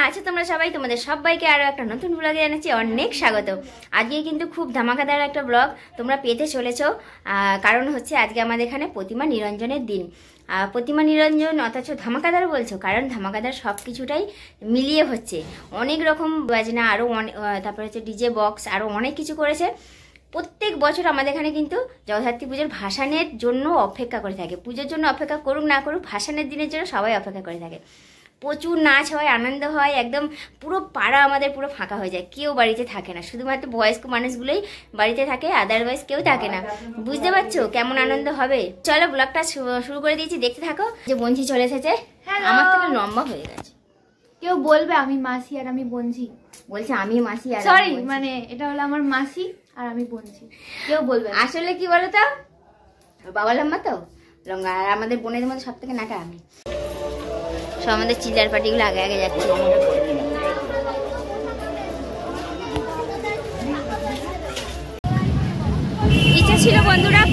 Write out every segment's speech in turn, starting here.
আছো তোমরা সবাই? তোমাদের সবাইকে আরো একটা নতুন ব্লগে জানাচ্ছি অনেক স্বাগত। আজকে কিন্তু খুব ধামাকাদার একটা ব্লগ তোমরা পেতে চলেছো। কারণ হচ্ছে আজকে আমাদের এখানে প্রতিমা নিরঞ্জনের দিন। প্রতিমা নিরঞ্জন অথচ ধামাকাদার বলছো, কারণ ধামাকাদার সব কিছুটাই মিলিয়ে হচ্ছে। অনেক রকম বাজনা, আরও তারপরে হচ্ছে ডিজে বক্স, আরও অনেক কিছু করেছে। প্রত্যেক বছর আমাদের এখানে কিন্তু জগদ্ধাত্রী পুজোর ভাসানের জন্য অপেক্ষা করে থাকে। পুজোর জন্য অপেক্ষা করুক না করুক, ভাসানের দিনের জন্য সবাই অপেক্ষা করে থাকে। প্রচুর নাচ হয়, আনন্দ হয়, একদম পুরো পাড়া আমাদের পুরো ফাঁকা হয়ে যায়, কেউ বাড়িতে থাকে না, শুধুমাত্র বয়স্ক মানুষগুলোই বাড়িতে থাকে, আদারওয়াইজ কেউ থাকে না। বুঝতে পারছো কেমন আনন্দ হবে? চলো ব্লগটা শুরু করে দিয়েছি, দেখতে থাকো। যে বঞ্জি চলে এসেছে, আমার থেকে লম্বা হয়ে গেছে। কেউ বলবে আমি মাসি আর আমি বঞ্জি, বলছে আমি মাসি আর সরি মানে এটা হলো আমার মাসি আর আমি বঞ্জি, কেউ বলবে। আসলে কি বলো তো, বাবা লম্বা তো লম্বা, আর আমাদের বোনের মধ্যে সব থেকে নাটা আমি। সব আমাদের চিল্লার পার্টিগুলো আগে আগে যাচ্ছে। ইচ্ছা ছিল বন্ধুরা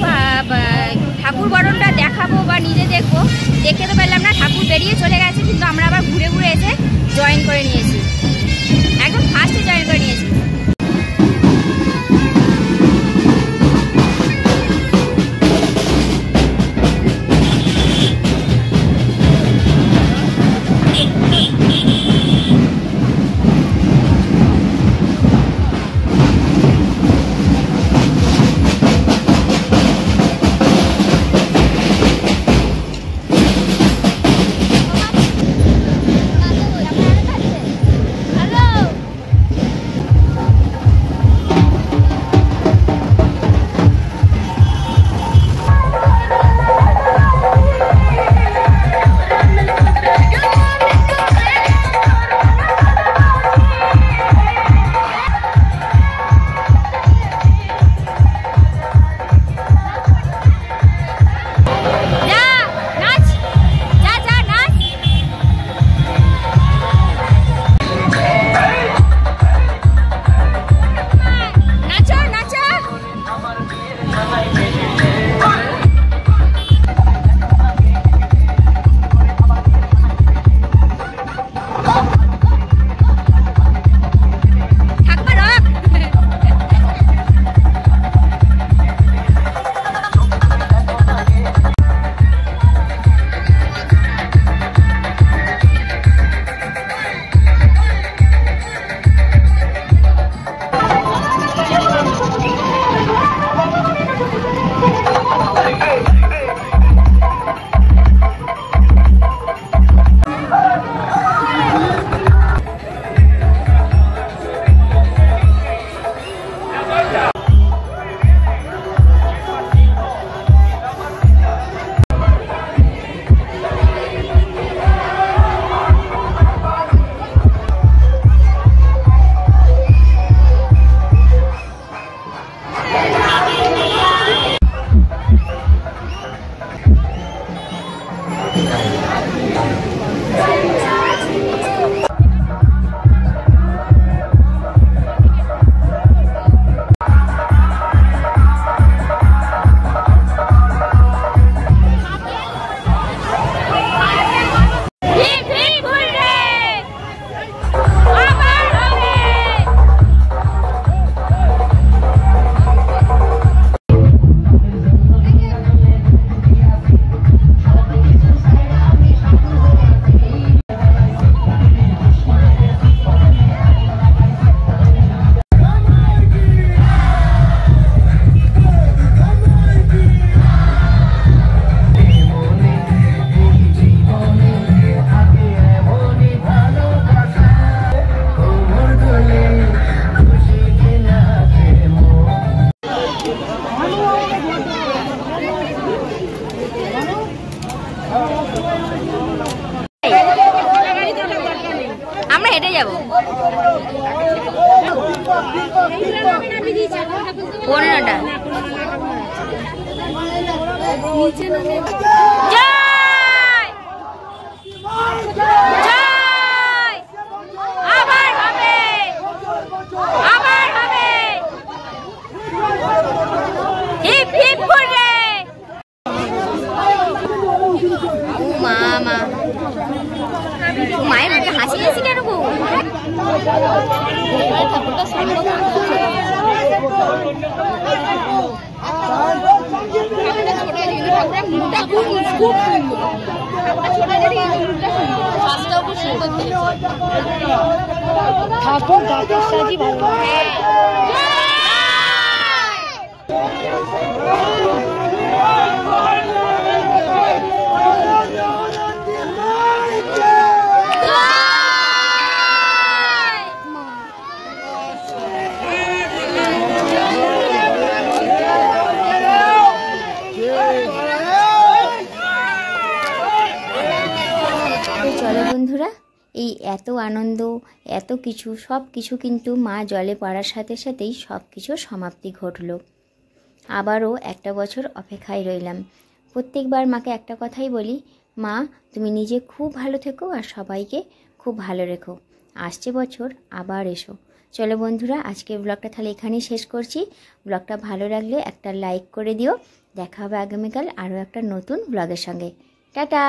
ঠাকুর বরণটা দেখাবো বা নিজে দেখবো, দেখতে তো পারলাম না, ঠাকুর বেরিয়ে চলে গেছে, কিন্তু আমরা আবার ঘুরে ঘুরে এসে জয়েন করে নিয়েছি, একদম ফার্স্টে জয়েন করে নিয়েছি। আমরা হেঁটে যাবো 15টা। আবার হবে, আবার হবে, হিপ হিপ করে মামা। মায়ের হাসি হাসি কেন গো? ঠাকুর গাছের সাজি ভালো চলো বন্ধুরা, এই এত আনন্দ, এত কিছু, সব কিছু কিন্তু মা জলে পড়ার সাথে সাথেই সব কিছুর সমাপ্তি ঘটলো। আবারও একটা বছর অপেক্ষায় রইলাম। প্রত্যেকবার মাকে একটা কথাই বলি, মা তুমি নিজে খুব ভালো থেকো আর সবাইকে খুব ভালো রেখো, আসছে বছর আবার এসো। চলো বন্ধুরা, আজকের ব্লগটা তাহলে এখানেই শেষ করছি। ব্লগটা ভালো লাগলে একটা লাইক করে দিও। দেখা হবে আগামীকাল আরও একটা নতুন ব্লগের সঙ্গে। টাটা।